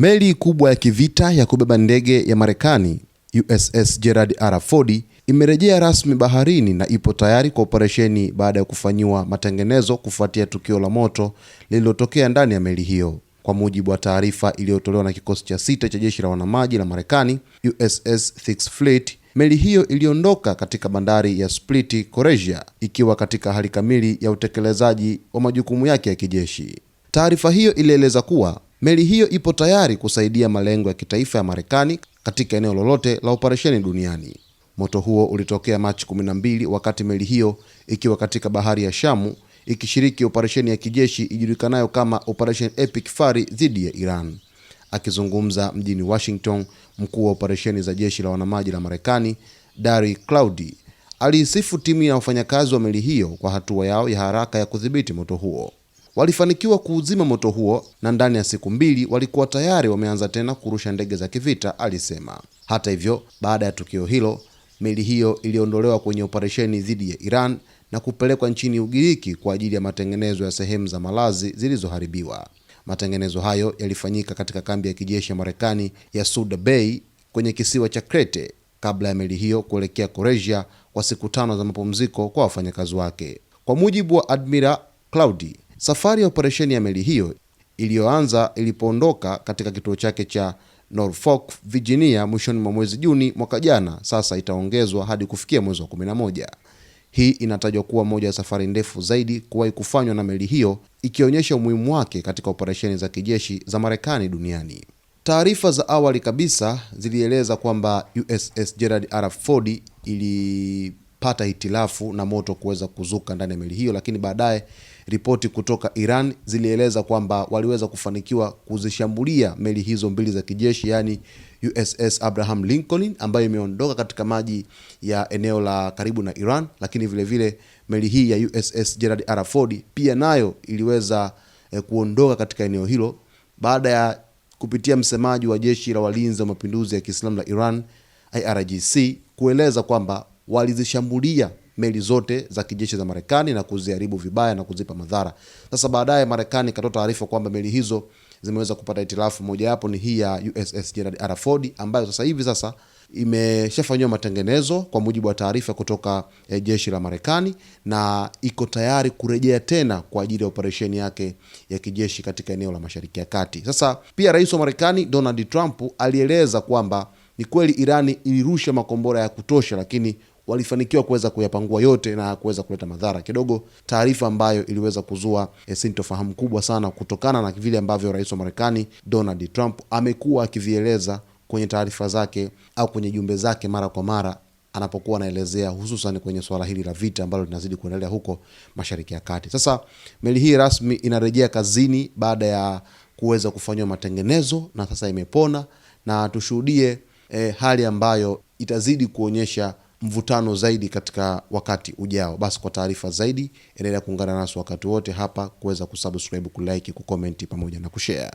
Meli kubwa ya kivita ya kubeba ndege ya Marekani USS Gerald R. Ford imerejea rasmi baharini na ipo tayari kwa operesheni baada ya kufanyiwa matengenezo kufuatia tukio la moto lililotokea ndani ya meli hiyo. Kwa mujibu wa taarifa iliyotolewa na kikosi cha 6 cha jeshi la wanamaji la Marekani USS Sixth Fleet, meli hiyo iliondoka katika bandari ya Split, Croatia ikiwa katika hali kamili ya utekelezaji wa majukumu yake ya kijeshi. Taarifa hiyo ilieleza kuwa meli hiyo ipo tayari kusaidia malengo ya kitaifa ya Marekani katika eneo lolote la operesheni duniani. Moto huo ulitokea Machi 12 wakati meli hiyo ikiwa katika bahari ya Shamu ikishiriki operesheni ya kijeshi ijulikanayo kama Operation Epic Fury dhidi ya Iran. Akizungumza mjini Washington, mkuu wa operesheni za jeshi la wanamaji la Marekani, Darry Cloud, aliisifu timu ya wafanyakazi wa meli hiyo kwa hatua yao ya haraka ya kudhibiti moto huo. Walifanikiwa kuuzima moto huo na ndani ya siku 2 walikuwa tayari wameanza tena kurusha ndege za kivita, alisema. Hata hivyo, baada ya tukio hilo, meli hiyo iliondolewa kwenye operesheni dhidi ya Iran na kupelekwa nchini Ugiriki kwa ajili ya matengenezo ya sehemu za malazi zilizoharibiwa. Matengenezo hayo yalifanyika katika kambi ya kijeshi ya Marekani ya Suda Bay kwenye kisiwa cha Crete kabla ya meli hiyo kuelekea Croatia kwa siku 5 za mapumziko kwa wafanyakazi wake. Kwa mujibu wa Admiral Cloud, safari ya operesheni ya meli hiyo iliyoanza ilipoondoka katika kituo chake cha Norfolk, Virginia mwishoni mwa mwezi Juni mwaka jana, sasa itaongezwa hadi kufikia mwezi wa 11. Hii inatajwa kuwa moja ya safari ndefu zaidi kuwahi kufanywa na meli hiyo, ikionyesha umuhimu wake katika operesheni za kijeshi za Marekani duniani. Taarifa za awali kabisa zilieleza kwamba USS Gerald R. Ford ilipata hitilafu na moto kuweza kuzuka ndani ya meli hiyo, lakini baadaye ripoti kutoka Iran zilieleza kwamba waliweza kufanikiwa kuzishambulia meli hizo mbili za kijeshi, yani USS Abraham Lincoln ambayo imeondoka katika maji ya eneo la karibu na Iran, lakini vile vile meli hii ya USS Gerald R. Ford pia nayo iliweza kuondoka katika eneo hilo baada ya kupitia msemaji wa jeshi la walinzi wa mapinduzi ya Kiislamu la Iran IRGC kueleza kwamba walizishambulia meli zote za kijeshi za Marekani na kuziharibu vibaya na kuzipa madhara. Sasa baadaye Marekani ikatoa taarifa kwamba meli hizo zimeweza kupata hitilafu, moja yapo ni hii ya USS Gerald R. Ford ambayo sasa hivi imeshafanywa matengenezo kwa mujibu wa taarifa kutoka jeshi la Marekani na iko tayari kurejea tena kwa ajili ya operesheni yake ya kijeshi katika eneo la Mashariki ya Kati. Sasa pia Rais wa Marekani Donald Trump alieleza kwamba ni kweli Irani ilirusha makombora ya kutosha, lakini walifanikiwa kuweza kuyapangua yote na kuweza kuleta madhara kidogo, taarifa ambayo iliweza kuzua sintofahamu kubwa sana kutokana na vile ambavyo Rais wa Marekani Donald Trump amekuwa akivieleza kwenye taarifa zake au kwenye jumbe zake mara kwa mara anapokuwa anaelezea hususan kwenye swala hili la vita ambalo linazidi kuendelea huko Mashariki ya Kati. Sasa meli hii rasmi inarejea kazini baada ya kuweza kufanywa matengenezo na sasa imepona, na tushuhudie hali ambayo itazidi kuonyesha mvutano zaidi katika wakati ujao. Basi kwa taarifa zaidi endelea kuungana nasi wakati wote hapa, kuweza kusubscribe, kulike, kucomment pamoja na kushare.